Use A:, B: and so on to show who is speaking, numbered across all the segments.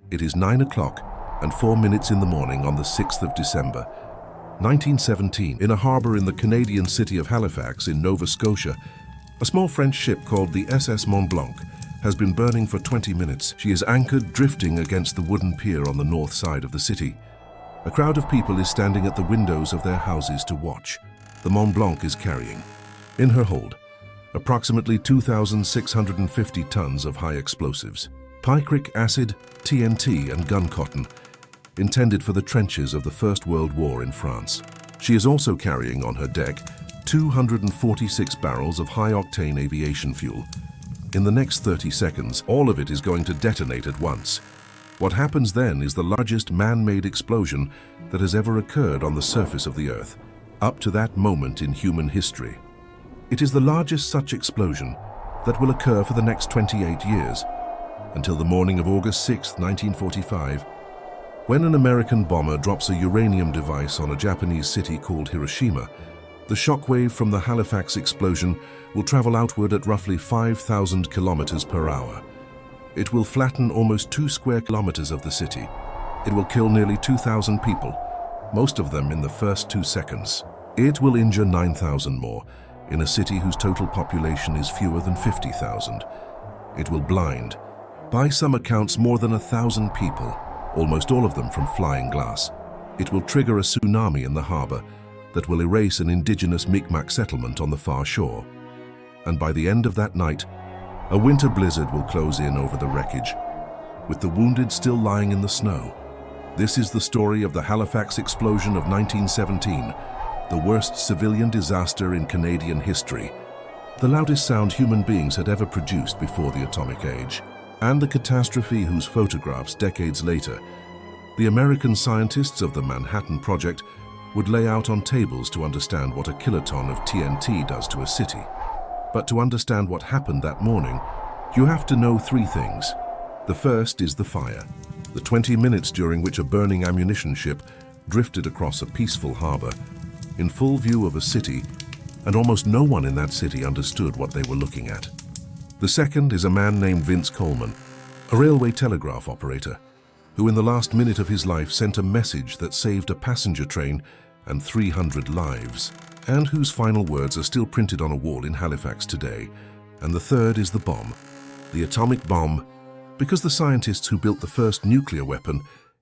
A: It is 9 o'clock and 4 minutes in the morning on the 6th of December, 1917. In a harbour in the Canadian city of Halifax in Nova Scotia, a small French ship called the SS Mont-Blanc has been burning for 20 minutes. She is anchored, drifting against the wooden pier on the north side of the city. A crowd of people is standing at the windows of their houses to watch. The Mont-Blanc is carrying, in her hold, approximately 2,650 tons of high explosives, picric acid, TNT and gun cotton, intended for the trenches of the First World War in France. She is also carrying on her deck 246 barrels of high-octane aviation fuel. In the next 30 seconds, all of it is going to detonate at once. What happens then is the largest man-made explosion that has ever occurred on the surface of the Earth, up to that moment in human history. It is the largest such explosion that will occur for the next 28 years, until the morning of August 6, 1945, when an American bomber drops a uranium device on a Japanese city called Hiroshima. The shockwave from the Halifax explosion will travel outward at roughly 5,000 kilometers per hour. It will flatten almost 2 square kilometers of the city. It will kill nearly 2,000 people, most of them in the first 2 seconds. It will injure 9,000 more, in a city whose total population is fewer than 50,000. It will blind, by some accounts, more than 1,000 people, almost all of them from flying glass. It will trigger a tsunami in the harbour that will erase an indigenous Mi'kmaq settlement on the far shore. And by the end of that night, a winter blizzard will close in over the wreckage, with the wounded still lying in the snow. This is the story of the Halifax Explosion of 1917, the worst civilian disaster in Canadian history, the loudest sound human beings had ever produced before the atomic age, and the catastrophe whose photographs decades later, the American scientists of the Manhattan Project would lay out on tables to understand what a kiloton of TNT does to a city. But to understand what happened that morning, you have to know 3 things. The first is the fire, the 20 minutes during which a burning ammunition ship drifted across a peaceful harbour, in full view of a city, and almost no one in that city understood what they were looking at. The second is a man named Vince Coleman, a railway telegraph operator, who in the last minute of his life sent a message that saved a passenger train and 300 lives, and whose final words are still printed on a wall in Halifax today. And the third is the bomb, the atomic bomb, because the scientists who built the first nuclear weapon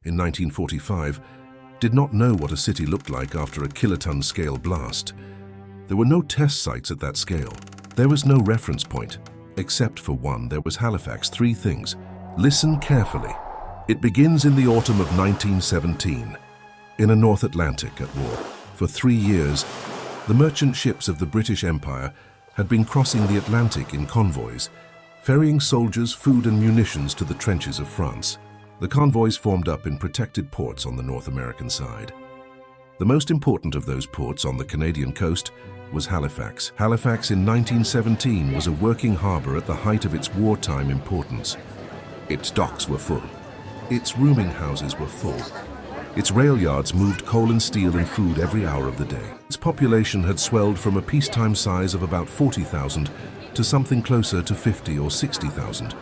A: in 1945 did not know what a city looked like after a kilotonne-scale blast. There were no test sites at that scale. There was no reference point. Except for one, there was Halifax. 3 things. Listen carefully. It begins in the autumn of 1917, in a North Atlantic at war. For 3 years, the merchant ships of the British Empire had been crossing the Atlantic in convoys, ferrying soldiers, food and munitions to the trenches of France. The convoys formed up in protected ports on the North American side. The most important of those ports on the Canadian coast was Halifax. Halifax in 1917 was a working harbour at the height of its wartime importance. Its docks were full. Its rooming houses were full. Its rail yards moved coal and steel and food every hour of the day. Its population had swelled from a peacetime size of about 40,000 to something closer to 50 or 60,000,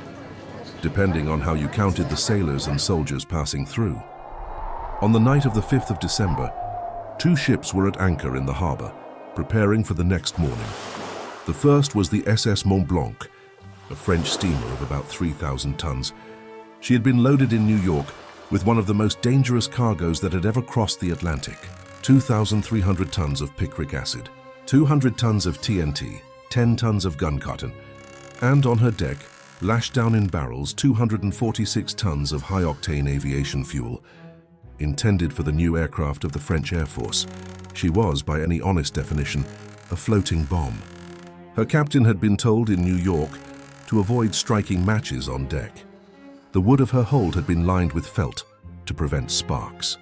A: depending on how you counted the sailors and soldiers passing through. On the night of the 5th of December, 2 ships were at anchor in the harbour, preparing for the next morning. The first was the SS Mont-Blanc, a French steamer of about 3,000 tons. She had been loaded in New York with one of the most dangerous cargoes that had ever crossed the Atlantic: 2,300 tons of picric acid, 200 tons of TNT, 10 tons of gun cotton, and on her deck, lashed down in barrels, 246 tons of high-octane aviation fuel, intended for the new aircraft of the French Air Force. She was, by any honest definition, a floating bomb. Her captain had been told in New York to avoid striking matches on deck. The wood of her hold had been lined with felt to prevent sparks.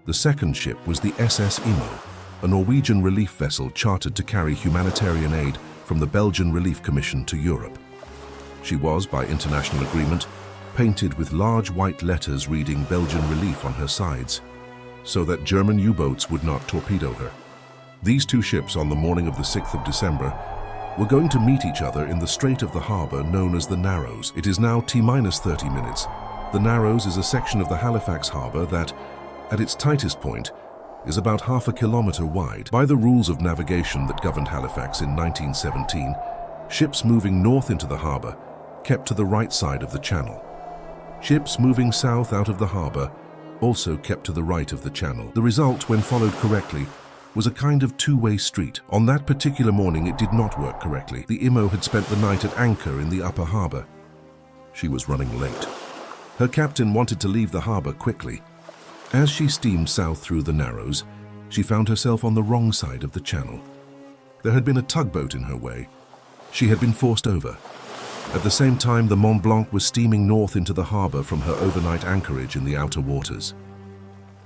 A: The second ship was the SS Imo, a Norwegian relief vessel chartered to carry humanitarian aid from the Belgian Relief Commission to Europe. She was, by international agreement, painted with large white letters reading Belgian Relief on her sides, so that German U-boats would not torpedo her. These 2 ships on the morning of the 6th of December were going to meet each other in the strait of the harbour known as the Narrows. It is now T-30 minutes, The Narrows is a section of the Halifax harbour that, at its tightest point, is about half a kilometre wide. By the rules of navigation that governed Halifax in 1917, ships moving north into the harbour kept to the right side of the channel. Ships moving south out of the harbour also kept to the right of the channel. The result, when followed correctly, was a kind of two-way street. On that particular morning, it did not work correctly. The Imo had spent the night at anchor in the upper harbour. She was running late. Her captain wanted to leave the harbour quickly. As she steamed south through the Narrows, she found herself on the wrong side of the channel. There had been a tugboat in her way. She had been forced over. At the same time, the Mont-Blanc was steaming north into the harbour from her overnight anchorage in the outer waters.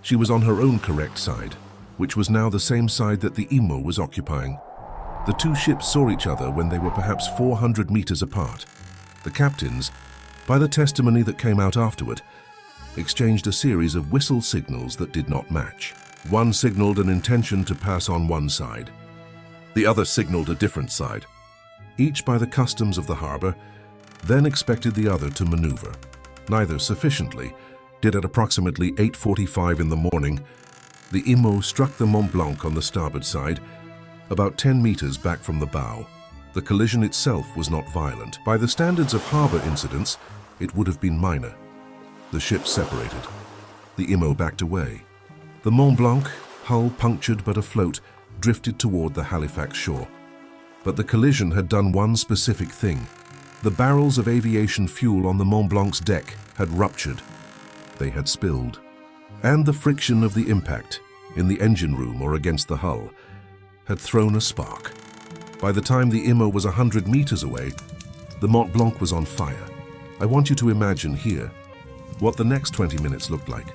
A: She was on her own correct side, which was now the same side that the Imo was occupying. The two ships saw each other when they were perhaps 400 meters apart. The captains, by the testimony that came out afterward, exchanged a series of whistle signals that did not match. One signaled an intention to pass on one side. The other signaled a different side. Each, by the customs of the harbour, then expected the other to maneuver. Neither sufficiently did at approximately 8:45 in the morning, the Imo struck the Mont-Blanc on the starboard side, about 10 meters back from the bow. The collision itself was not violent. By the standards of harbour incidents, it would have been minor. The ships separated. The Imo backed away. The Mont-Blanc, hull punctured but afloat, drifted toward the Halifax shore. But the collision had done one specific thing. The barrels of aviation fuel on the Mont-Blanc's deck had ruptured. They had spilled. And the friction of the impact, in the engine room or against the hull, had thrown a spark. By the time the Imo was 100 meters away, the Mont-Blanc was on fire. I want you to imagine here what the next 20 minutes looked like.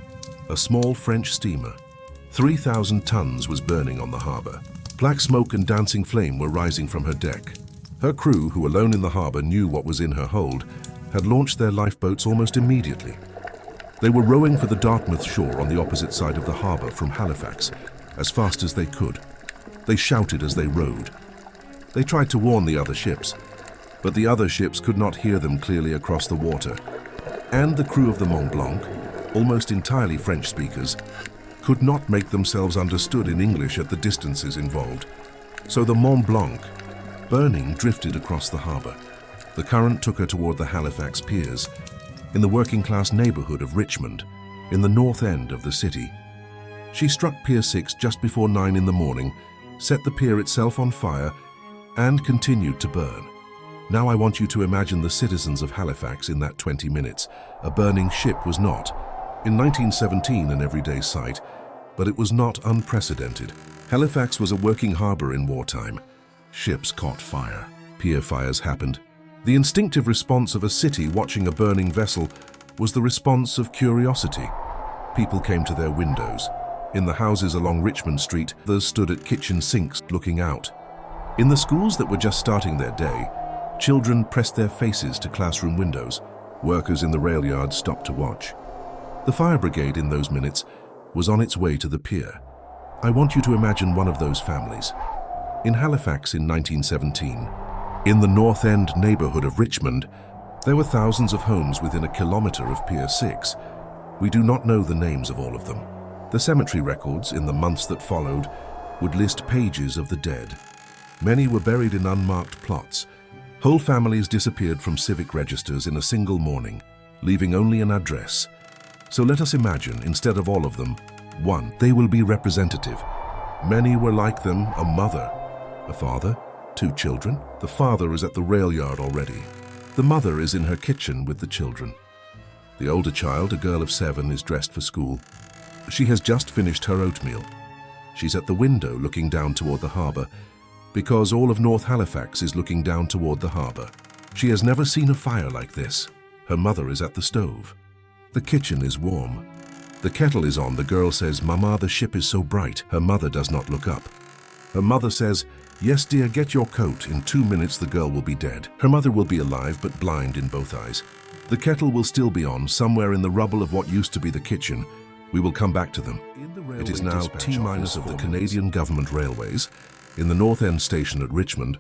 A: A small French steamer, 3,000 tons, was burning on the harbour. Black smoke and dancing flame were rising from her deck. Her crew, who alone in the harbour knew what was in her hold, had launched their lifeboats almost immediately. They were rowing for the Dartmouth shore on the opposite side of the harbour from Halifax, as fast as they could. They shouted as they rowed. They tried to warn the other ships, but the other ships could not hear them clearly across the water. And the crew of the Mont-Blanc, almost entirely French speakers, could not make themselves understood in English at the distances involved. So the Mont-Blanc, burning, drifted across the harbour. The current took her toward the Halifax piers, in the working-class neighbourhood of Richmond, in the north end of the city. She struck Pier 6 just before 9 in the morning, set the pier itself on fire, and continued to burn. Now I want you to imagine the citizens of Halifax in that 20 minutes. A burning ship was not, in 1917, an everyday sight, but it was not unprecedented. Halifax was a working harbour in wartime. Ships caught fire. Pier fires happened. The instinctive response of a city watching a burning vessel was the response of curiosity. People came to their windows. In the houses along Richmond Street, others stood at kitchen sinks looking out. In the schools that were just starting their day, children pressed their faces to classroom windows. Workers in the rail yard stopped to watch. The fire brigade in those minutes was on its way to the pier. I want you to imagine one of those families. In Halifax in 1917, in the North End neighbourhood of Richmond, there were thousands of homes within a kilometre of Pier 6. We do not know the names of all of them. The cemetery records in the months that followed would list pages of the dead. Many were buried in unmarked plots. Whole families disappeared from civic registers in a single morning, leaving only an address. So let us imagine, instead of all of them, one. They will be representative. Many were like them: a mother, a father, 2 children. The father is at the rail yard already. The mother is in her kitchen with the children. The older child, a girl of 7, is dressed for school. She has just finished her oatmeal. She's at the window looking down toward the harbour, because all of North Halifax is looking down toward the harbour. She has never seen a fire like this. Her mother is at the stove. The kitchen is warm. The kettle is on. The girl says, "Mama, the ship is so bright." Her mother does not look up. Her mother says, "Yes, dear, get your coat. In 2 minutes the girl will be dead." Her mother will be alive but blind in both eyes. The kettle will still be on, somewhere in the rubble of what used to be the kitchen. We will come back to them. It is now T- of the Canadian Government Railways. In the North End station at Richmond,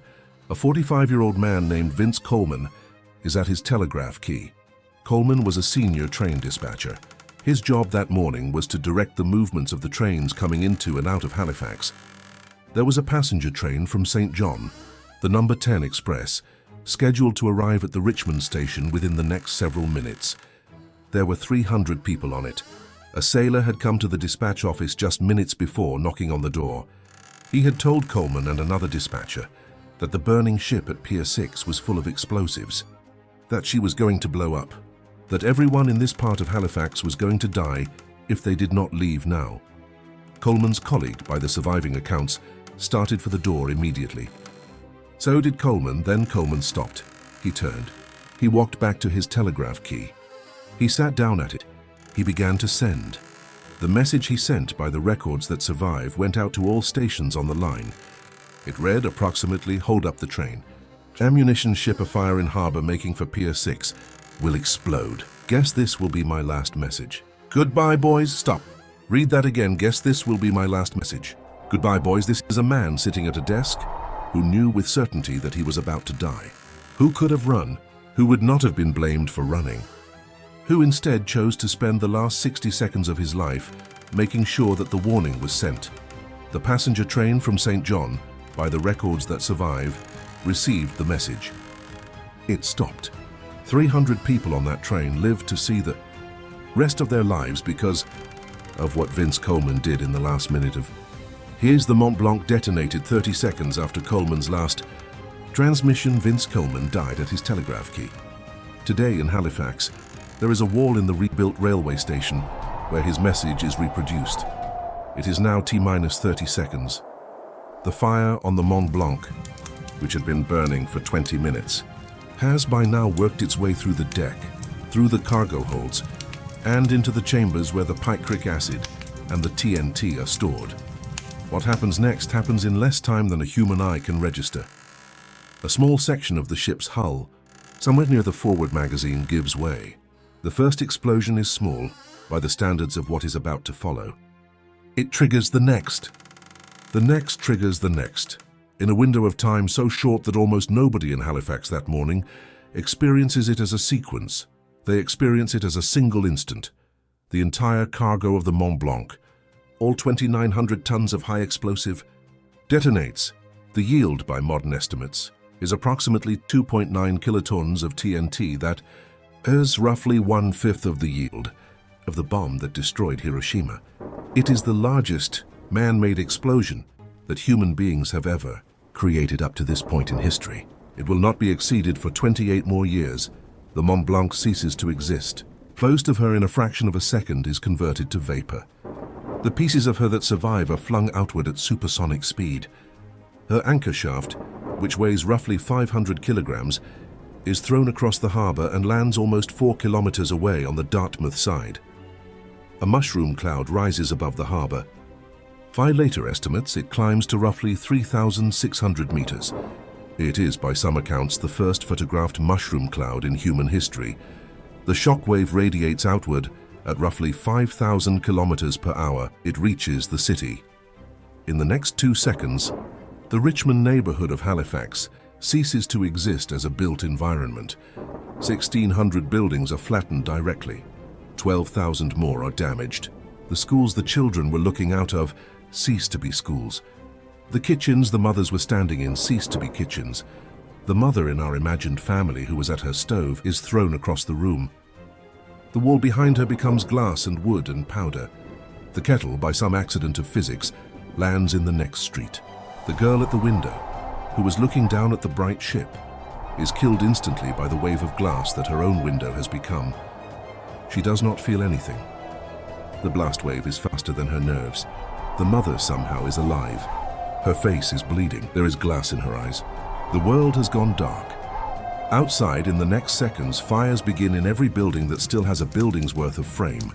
A: a 45-year-old man named Vince Coleman is at his telegraph key. Coleman was a senior train dispatcher. His job that morning was to direct the movements of the trains coming into and out of Halifax. There was a passenger train from St. John, the number 10 Express, scheduled to arrive at the Richmond station within the next several minutes. There were 300 people on it. A sailor had come to the dispatch office just minutes before, knocking on the door. He had told Coleman and another dispatcher that the burning ship at Pier 6 was full of explosives, that she was going to blow up, that everyone in this part of Halifax was going to die if they did not leave now. Coleman's colleague, by the surviving accounts, started for the door immediately. So did Coleman. Then Coleman stopped. He turned. He walked back to his telegraph key. He sat down at it. He began to send. The message he sent by the records that survive went out to all stations on the line. It read approximately, "Hold up the train. Ammunition ship afire in harbour making for Pier 6. Will explode. Guess this will be my last message. Goodbye, boys." Stop. Read that again. "Guess this will be my last message. Goodbye, boys." This is a man sitting at a desk who knew with certainty that he was about to die. Who could have run? Who would not have been blamed for running? Who instead chose to spend the last 60 seconds of his life making sure that the warning was sent? The passenger train from St. John, by the records that survive, received the message. It stopped. 300 people on that train lived to see the rest of their lives because of what Vince Coleman did in the last minute of... Here's the Mont-Blanc detonated 30 seconds after Coleman's last transmission. Vince Coleman died at his telegraph key. Today in Halifax, there is a wall in the rebuilt railway station where his message is reproduced. It is now T-minus 30 seconds. The fire on the Mont-Blanc, which had been burning for 20 minutes, has by now worked its way through the deck, through the cargo holds, and into the chambers where the picric acid and the TNT are stored. What happens next happens in less time than a human eye can register. A small section of the ship's hull, somewhere near the forward magazine, gives way. The first explosion is small by the standards of what is about to follow. It triggers the next. The next triggers the next. In a window of time so short that almost nobody in Halifax that morning experiences it as a sequence. They experience it as a single instant. The entire cargo of the Mont Blanc, all 2,900 tons of high explosive, detonates. The yield, by modern estimates, is approximately 2.9 kilotons of TNT. That is roughly 1/5 of the yield of the bomb that destroyed Hiroshima. It is the largest man-made explosion that human beings have ever created up to this point in history. It will not be exceeded for 28 more years. The Mont Blanc ceases to exist. Most of her in a fraction of a second is converted to vapor. The pieces of her that survive are flung outward at supersonic speed. Her anchor shaft, which weighs roughly 500 kilograms, is thrown across the harbour and lands almost 4 kilometers away on the Dartmouth side. A mushroom cloud rises above the harbour. By later estimates, it climbs to roughly 3,600 meters. It is, by some accounts, the first photographed mushroom cloud in human history. The shockwave radiates outward at roughly 5,000 kilometers per hour. It reaches the city. In the next 2 seconds, the Richmond neighbourhood of Halifax ceases to exist as a built environment. 1,600 buildings are flattened directly. 12,000 more are damaged. The schools the children were looking out of cease to be schools. The kitchens the mothers were standing in cease to be kitchens. The mother in our imagined family who was at her stove is thrown across the room. The wall behind her becomes glass and wood and powder. The kettle, by some accident of physics, lands in the next street. The girl at the window, who was looking down at the bright ship, is killed instantly by the wave of glass that her own window has become. She does not feel anything. The blast wave is faster than her nerves. The mother somehow is alive. Her face is bleeding. There is glass in her eyes. The world has gone dark. Outside, in the next seconds, fires begin in every building that still has a building's worth of frame.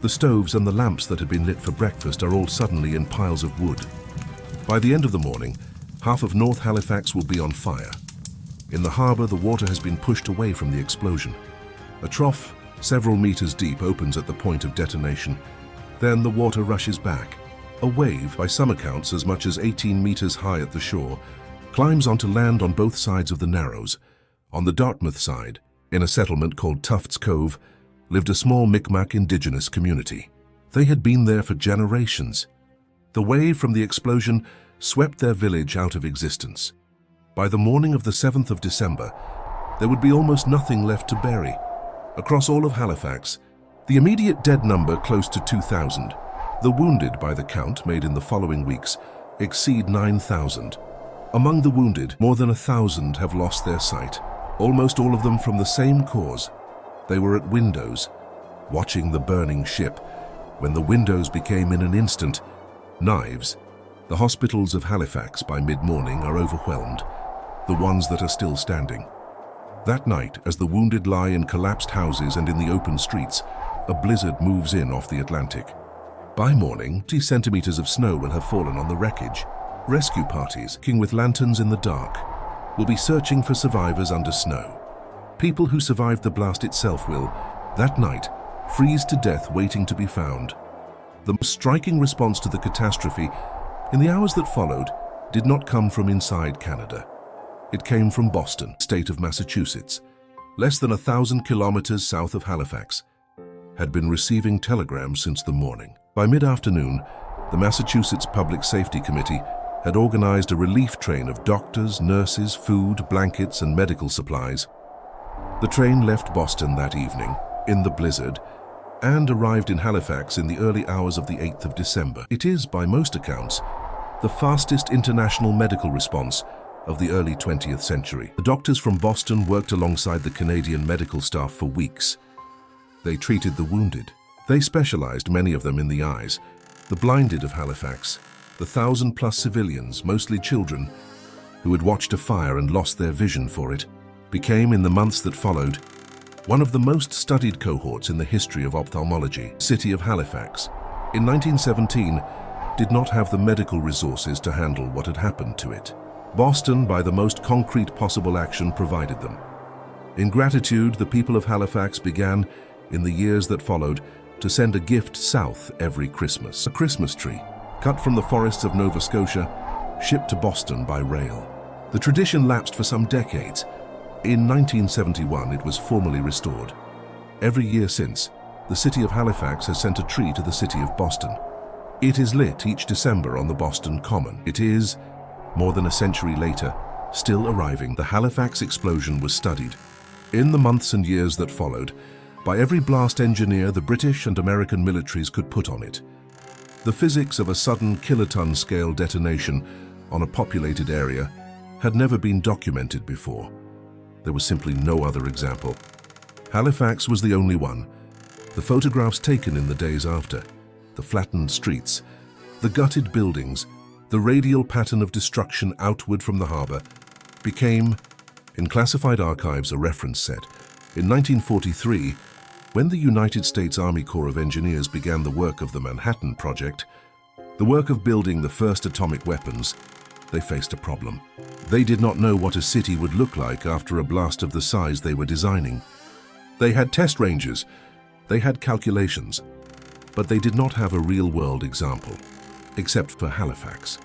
A: The stoves and the lamps that had been lit for breakfast are all suddenly in piles of wood. By the end of the morning, half of North Halifax will be on fire. In the harbour, the water has been pushed away from the explosion. A trough several meters deep opens at the point of detonation. Then the water rushes back. A wave, by some accounts as much as 18 meters high at the shore, climbs onto land on both sides of the Narrows. On the Dartmouth side, In a settlement called Tufts Cove lived a small Mi'kmaq indigenous community. They had been there for generations. The wave from the explosion swept their village out of existence. By the morning of the 7th of December, there would be almost nothing left to bury. Across all of Halifax, the immediate dead number close to 2,000. The wounded, by the count made in the following weeks, exceed 9,000. Among the wounded, more than 1,000 have lost their sight, almost all of them from the same cause. They were at windows, watching the burning ship, when the windows became in an instant knives. The hospitals of Halifax by mid-morning are overwhelmed, the ones that are still standing. That night, as the wounded lie in collapsed houses and in the open streets, a blizzard moves in off the Atlantic. By morning, 20 centimeters of snow will have fallen on the wreckage. Rescue parties, working with lanterns in the dark, will be searching for survivors under snow. People who survived the blast itself will, that night, freeze to death waiting to be found. The most striking response to the catastrophe, in the hours that followed, did not come from inside Canada. It came from Boston, state of Massachusetts, less than 1,000 kilometers south of Halifax, had been receiving telegrams since the morning. By mid-afternoon, the Massachusetts Public Safety Committee had organized a relief train of doctors, nurses, food, blankets, and medical supplies. The train left Boston that evening, in the blizzard, and arrived in Halifax in the early hours of the 8th of December. It is, by most accounts, the fastest international medical response of the early 20th century. The doctors from Boston worked alongside the Canadian medical staff for weeks. They treated the wounded. They specialized, many of them, in the eyes, the blinded of Halifax, the 1,000+ civilians, mostly children, who had watched a fire and lost their vision for it, became, in the months that followed, one of the most studied cohorts in the history of ophthalmology. The city of Halifax, in 1917, did not have the medical resources to handle what had happened to it. Boston, by the most concrete possible action, provided them. In gratitude, the people of Halifax began, in the years that followed, to send a gift south every Christmas. A Christmas tree, cut from the forests of Nova Scotia, shipped to Boston by rail. The tradition lapsed for some decades. In 1971, it was formally restored. Every year since, the city of Halifax has sent a tree to the city of Boston. It is lit each December on the Boston Common. It is, more than a century later, still arriving. The Halifax Explosion was studied, in the months and years that followed, by every blast engineer the British and American militaries could put on it. The physics of a sudden kilotonne-scale detonation on a populated area had never been documented before. There was simply no other example. Halifax was the only one. The photographs taken in the days after, the flattened streets, the gutted buildings, the radial pattern of destruction outward from the harbour, became, in classified archives, a reference set. In 1943, when the United States Army Corps of Engineers began the work of the Manhattan Project, the work of building the first atomic weapons, they faced a problem. They did not know what a city would look like after a blast of the size they were designing. They had test ranges, they had calculations, but they did not have a real-world example, except for Halifax.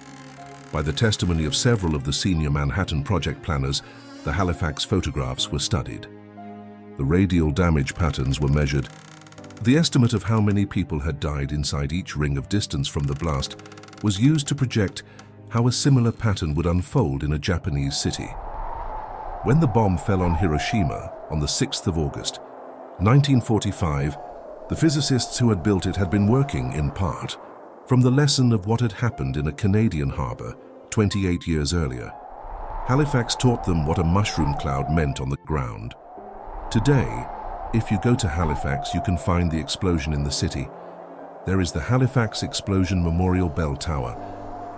A: By the testimony of several of the senior Manhattan Project planners, the Halifax photographs were studied. The radial damage patterns were measured. The estimate of how many people had died inside each ring of distance from the blast was used to project how a similar pattern would unfold in a Japanese city. When the bomb fell on Hiroshima on the 6th of August, 1945, the physicists who had built it had been working, in part, from the lesson of what had happened in a Canadian harbour 28 years earlier. Halifax taught them what a mushroom cloud meant on the ground. Today, if you go to Halifax, you can find the explosion in the city. There is the Halifax Explosion Memorial Bell Tower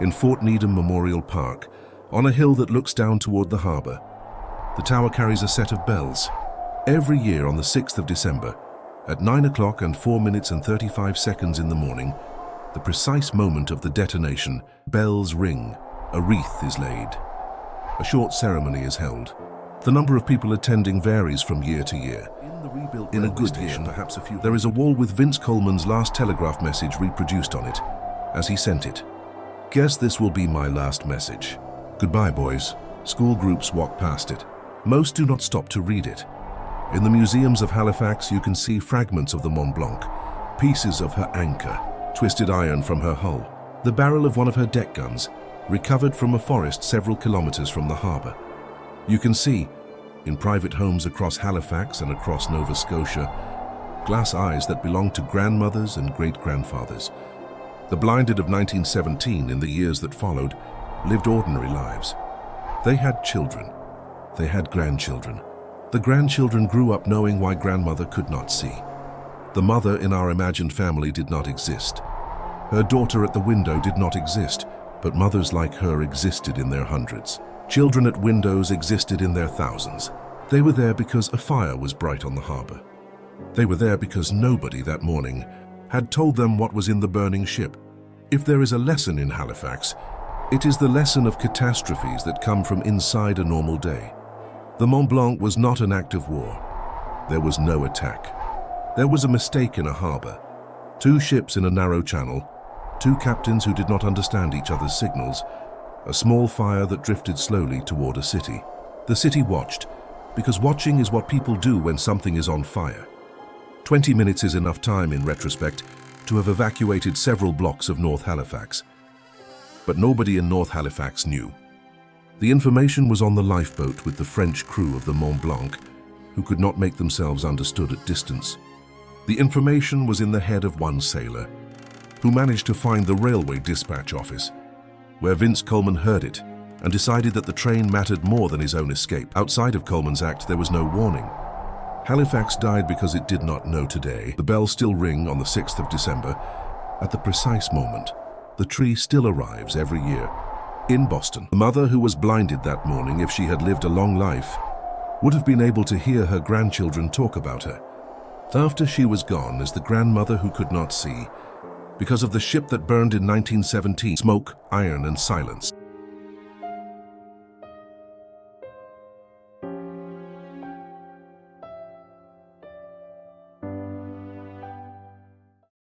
A: in Fort Needham Memorial Park, on a hill that looks down toward the harbour. The tower carries a set of bells. Every year on the 6th of December, at 9 o'clock and 4 minutes and 35 seconds in the morning, the precise moment of the detonation, bells ring, a wreath is laid. A short ceremony is held. The number of people attending varies from year to year. In a good year, perhaps there is a wall with Vince Coleman's last telegraph message reproduced on it, as he sent it. Guess this will be my last message. Goodbye, boys. School groups walk past it. Most do not stop to read it. In the museums of Halifax, you can see fragments of the Mont Blanc, pieces of her anchor, twisted iron from her hull, the barrel of one of her deck guns, recovered from a forest several kilometers from the harbour. You can see, in private homes across Halifax and across Nova Scotia, glass eyes that belonged to grandmothers and great-grandfathers. The blinded of 1917, in the years that followed, lived ordinary lives. They had children. They had grandchildren. The grandchildren grew up knowing why grandmother could not see. The mother in our imagined family did not exist. Her daughter at the window did not exist, but mothers like her existed in their hundreds. Children at windows existed in their thousands. They were there because a fire was bright on the harbour. They were there because nobody that morning had told them what was in the burning ship. If there is a lesson in Halifax, it is the lesson of catastrophes that come from inside a normal day. The Mont Blanc was not an act of war. There was no attack. There was a mistake in a harbour. 2 ships in a narrow channel, 2 captains who did not understand each other's signals, a small fire that drifted slowly toward a city. The city watched, because watching is what people do when something is on fire. 20 minutes is enough time, in retrospect, to have evacuated several blocks of North Halifax. But nobody in North Halifax knew. The information was on the lifeboat with the French crew of the Mont Blanc, who could not make themselves understood at distance. The information was in the head of one sailor, who managed to find the railway dispatch office, where Vince Coleman heard it and decided that the train mattered more than his own escape. Outside of Coleman's act, there was no warning. Halifax died because it did not know today. The bells still ring on the 6th of December. At the precise moment, the tree still arrives every year. In Boston, the mother who was blinded that morning, if she had lived a long life, would have been able to hear her grandchildren talk about her. After she was gone is the grandmother who could not see, because of the ship that burned in 1917, smoke, iron, and silence.